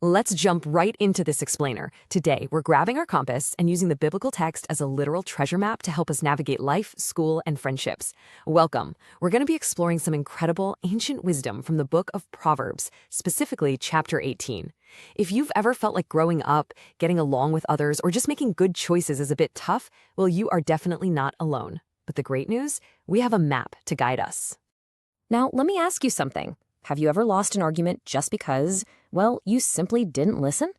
Let's jump right into this explainer. Today, we're grabbing our compass and using the biblical text as a literal treasure map to help us navigate life, school, and friendships. Welcome. We're going to be exploring some incredible ancient wisdom from the book of Proverbs, specifically chapter 18. If you've ever felt like growing up, getting along with others, or just making good choices is a bit tough, well, you are definitely not alone. But the great news? We have a map to guide us. Now, let me ask you something. Have you ever lost an argument just because, well, you simply didn't listen?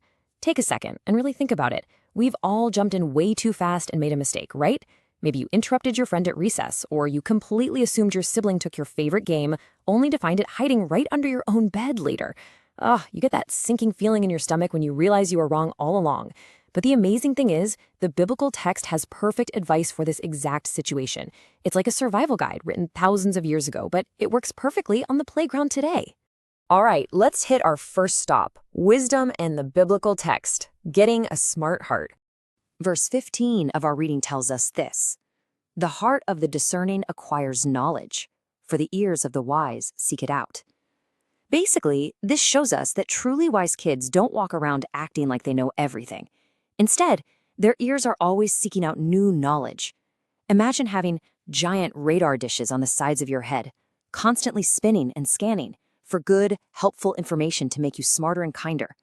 Take a second and really think about it. We've all jumped in way too fast and made a mistake, right? Maybe you interrupted your friend at recess, or you completely assumed your sibling took your favorite game, only to find it hiding right under your own bed later. You get that sinking feeling in your stomach when you realize you were wrong all along. But the amazing thing is, the biblical text has perfect advice for this exact situation. It's like a survival guide written thousands of years ago, but it works perfectly on the playground today. All right, let's hit our first stop, wisdom and the biblical text, getting a smart heart. Verse 15 of our reading tells us this: "The heart of the discerning acquires knowledge, for the ears of the wise seek it out." Basically, this shows us that truly wise kids don't walk around acting like they know everything. Instead, their ears are always seeking out new knowledge. Imagine having giant radar dishes on the sides of your head, constantly spinning and scanning for good, helpful information to make you smarter and kinder.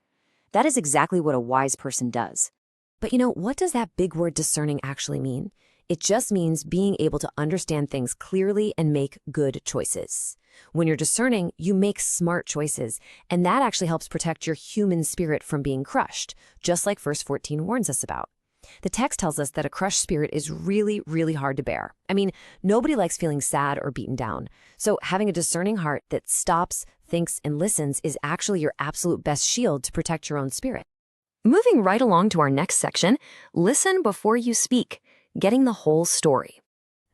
That is exactly what a wise person does. But what does that big word discerning actually mean? It just means being able to understand things clearly and make good choices. When you're discerning, you make smart choices, and that actually helps protect your human spirit from being crushed, just like verse 14 warns us about. The text tells us that a crushed spirit is really, really hard to bear. I mean, nobody likes feeling sad or beaten down. So having a discerning heart that stops, thinks, and listens is actually your absolute best shield to protect your own spirit. Moving right along to our next section, listen before you speak, getting the whole story.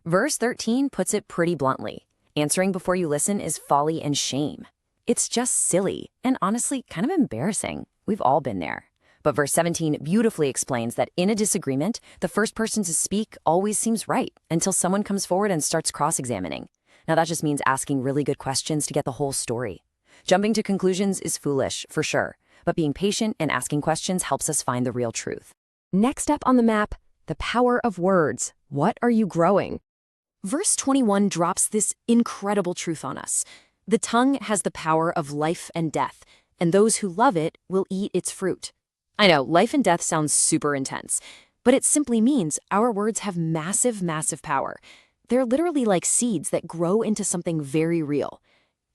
Verse 13 puts it pretty bluntly. Answering before you listen is folly and shame. It's just silly and honestly kind of embarrassing. We've all been there. But verse 17 beautifully explains that in a disagreement, the first person to speak always seems right until someone comes forward and starts cross-examining. Now that just means asking really good questions to get the whole story. Jumping to conclusions is foolish, for sure, but being patient and asking questions helps us find the real truth. Next up on the map, the power of words. What are you growing? Verse 21 drops this incredible truth on us. The tongue has the power of life and death, and those who love it will eat its fruit. I know, life and death sounds super intense, but it simply means our words have massive, massive power. They're literally like seeds that grow into something very real.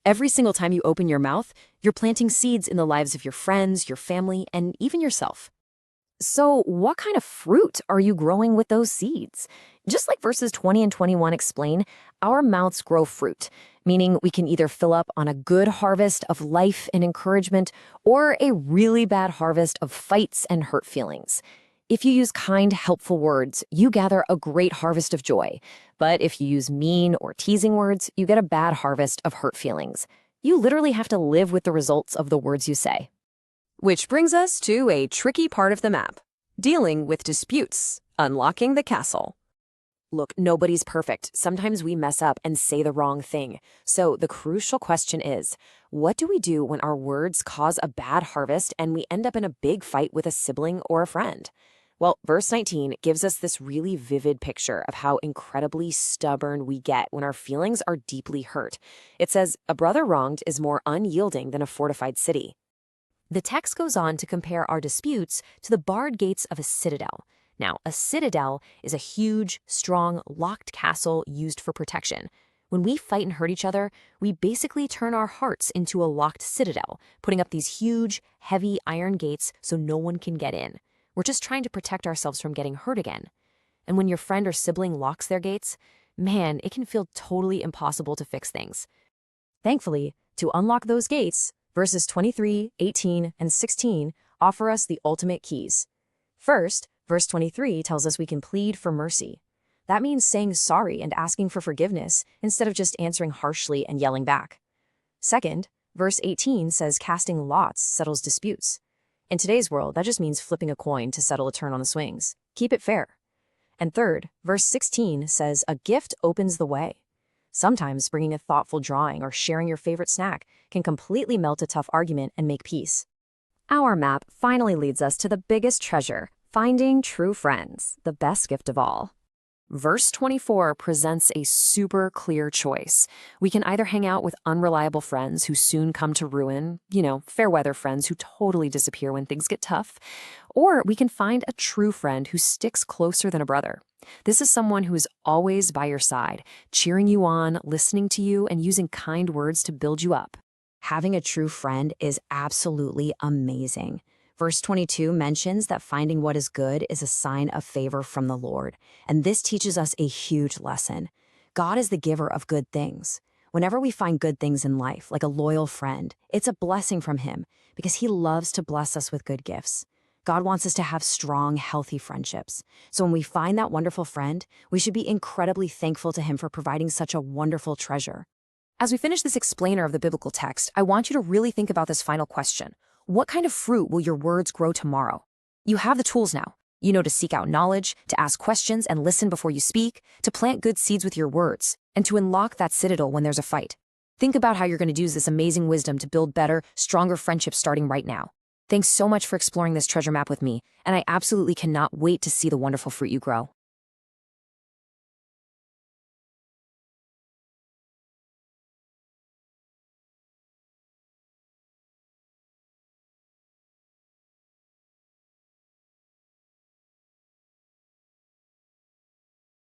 Every single time you open your mouth, you're planting seeds in the lives of your friends, your family, and even yourself. So what kind of fruit are you growing with those seeds? Just like verses 20 and 21 explain, our mouths grow fruit, meaning we can either fill up on a good harvest of life and encouragement or a really bad harvest of fights and hurt feelings. If you use kind, helpful words, you gather a great harvest of joy. But if you use mean or teasing words, you get a bad harvest of hurt feelings. You literally have to live with the results of the words you say. Which brings us to a tricky part of the map, dealing with disputes, unlocking the castle. Look, nobody's perfect. Sometimes we mess up and say the wrong thing. So the crucial question is, what do we do when our words cause a bad harvest and we end up in a big fight with a sibling or a friend? Well, verse 19 gives us this really vivid picture of how incredibly stubborn we get when our feelings are deeply hurt. It says, "A brother wronged is more unyielding than a fortified city." The text goes on to compare our disputes to the barred gates of a citadel. Now, a citadel is a huge, strong, locked castle used for protection. When we fight and hurt each other, we basically turn our hearts into a locked citadel, putting up these huge, heavy iron gates so no one can get in. We're just trying to protect ourselves from getting hurt again. And when your friend or sibling locks their gates, man, it can feel totally impossible to fix things. Thankfully, to unlock those gates, verses 23, 18, and 16 offer us the ultimate keys. First, verse 23 tells us we can plead for mercy. That means saying sorry and asking for forgiveness instead of just answering harshly and yelling back. Second, verse 18 says casting lots settles disputes. In today's world, that just means flipping a coin to settle a turn on the swings. Keep it fair. And third, verse 16 says a gift opens the way. Sometimes bringing a thoughtful drawing or sharing your favorite snack can completely melt a tough argument and make peace. Our map finally leads us to the biggest treasure, finding true friends, the best gift of all. Verse 24 presents a super clear choice. We can either hang out with unreliable friends who soon come to ruin, fair weather friends who totally disappear when things get tough, or we can find a true friend who sticks closer than a brother. This is someone who is always by your side, cheering you on, listening to you, and using kind words to build you up. Having a true friend is absolutely amazing. Verse 22 mentions that finding what is good is a sign of favor from the Lord, and this teaches us a huge lesson. God is the giver of good things. Whenever we find good things in life, like a loyal friend, it's a blessing from Him because He loves to bless us with good gifts. God wants us to have strong, healthy friendships. So when we find that wonderful friend, we should be incredibly thankful to Him for providing such a wonderful treasure. As we finish this explainer of the biblical text, I want you to really think about this final question. What kind of fruit will your words grow tomorrow? You have the tools now. You know to seek out knowledge, to ask questions and listen before you speak, to plant good seeds with your words, and to unlock that citadel when there's a fight. Think about how you're going to use this amazing wisdom to build better, stronger friendships starting right now. Thanks so much for exploring this treasure map with me, and I absolutely cannot wait to see the wonderful fruit you grow.